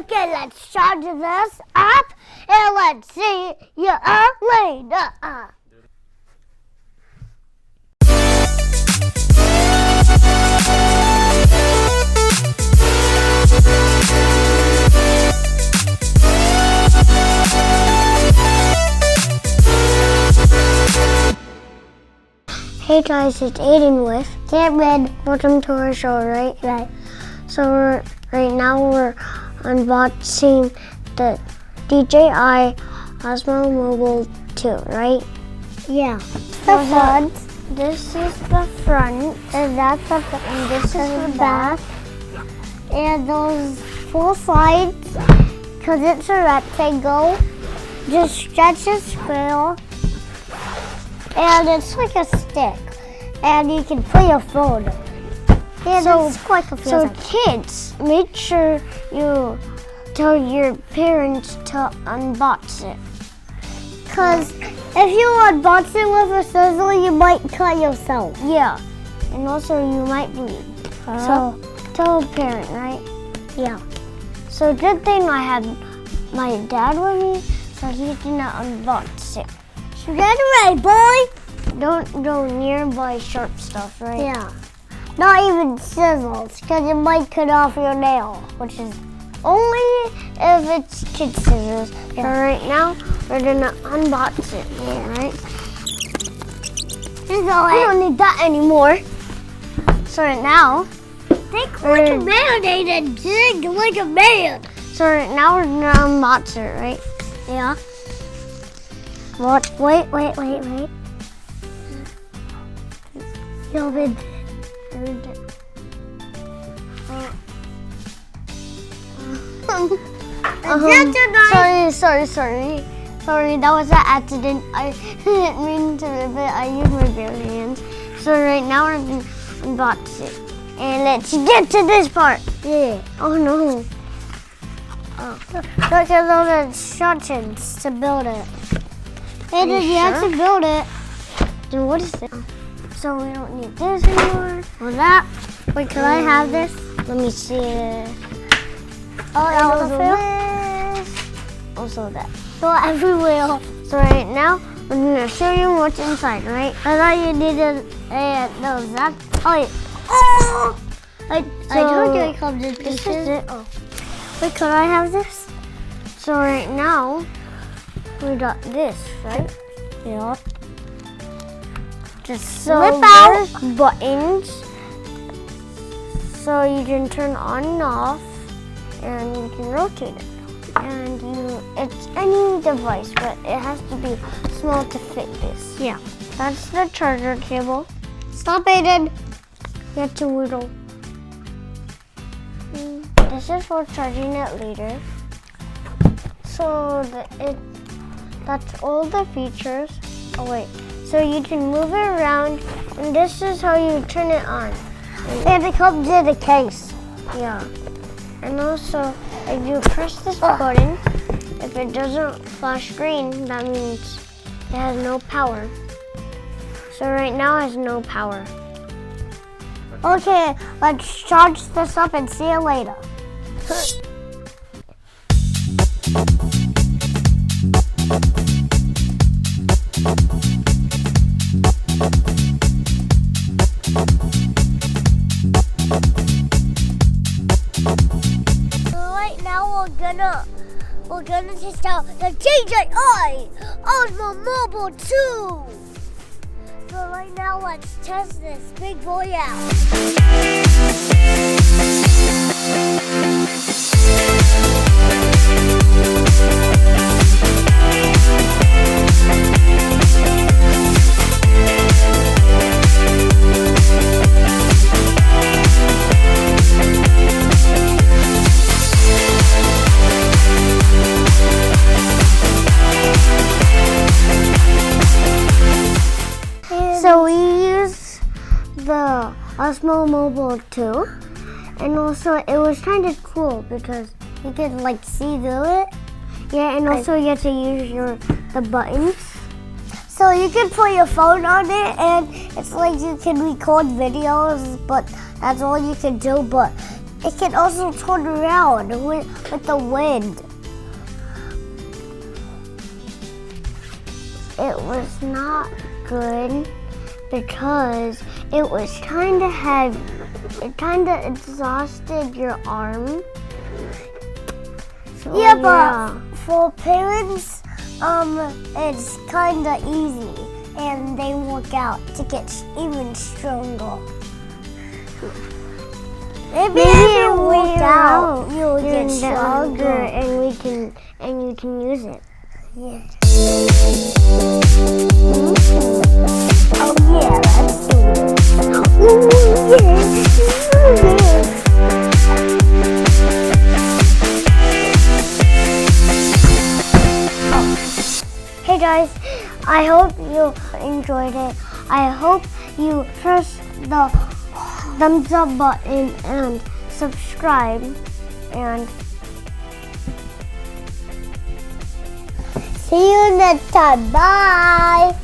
Okay, let's charge this up and let's see you later. Hey guys, it's Aiden with Kamren. Welcome to our show, right? Right. So right now we're unboxing the DJI Osmo Mobile 2, right? Yeah. The front. This is the front, and that's the front, and this is the back. And those 4 sides, because it's a rectangle, just stretch the square. And it's like a stick, and you can play your phone. And it's quite confusing. So kids, make sure you tell your parents to unbox it. Because if you unbox it with a scissor, you might cut yourself. Yeah, and also you might bleed. So tell a parent, right? Yeah. So good thing I had my dad with me, so he didn't unbox it. Get away, boy! Don't go nearby sharp stuff, right? Yeah. Not even scissors, because it might cut off your nail, which is only if it's kid scissors. Yeah. So right now, we're gonna unbox it, right? We don't need that anymore. So right now, think like a man, Aiden. Think like a man. So right now, we're gonna unbox it, right? Yeah. What? Wait. You'll be Sorry, that was an accident. I didn't mean to rip it. I used my bare hands. So right now we're gonna unbox it. And let's get to this part. Yeah. Oh no. Oh. Look at all the instructions to build it. Hey, did you have to build it? Then what is it? So we don't need this anymore. Or that. Wait, can I have this? Let me see it. Oh, also this. Also that. So everywhere. So right now, I'm gonna show you what's inside, right? I thought you needed no, that. Oh, yeah. Oh! I told you it comes in pieces. This is it. Oh. Wait, can I have this? So right now, we got this, right? Yeah. Just slip out buttons so you can turn on and off, and you can rotate it. And it's any device, but it has to be small to fit this. Yeah. That's the charger cable. Stop, Aiden. You have to wiggle. This is for charging it later. So that's all the features. Oh wait, so you can move it around, and this is how you turn it on. And it comes in a case. Yeah. And also, if you press this button, if it doesn't flash green, that means it has no power. So right now it has no power. Okay, let's charge this up and see you later. Right now we're gonna test out the DJI Osmo Mobile 2. So right now let's test this big boy out. So we use the Osmo Mobile 2, and also it was kind of cool because you could like see through it. Yeah, and also you have to use the buttons. So you can put your phone on it, and it's like you can record videos, but that's all you can do. But It can also turn around with the wind. It was not good because it was kind of heavy. It kind of exhausted your arm. So, yeah, but for parents, it's kind of easy, and they work out to get even stronger. Maybe if you work out, you'll get stronger, and you can use it. Yeah. Oh yeah, let's do it. Hey guys, I hope you enjoyed it. I hope you press the thumbs up button and subscribe, and see you next time. Bye.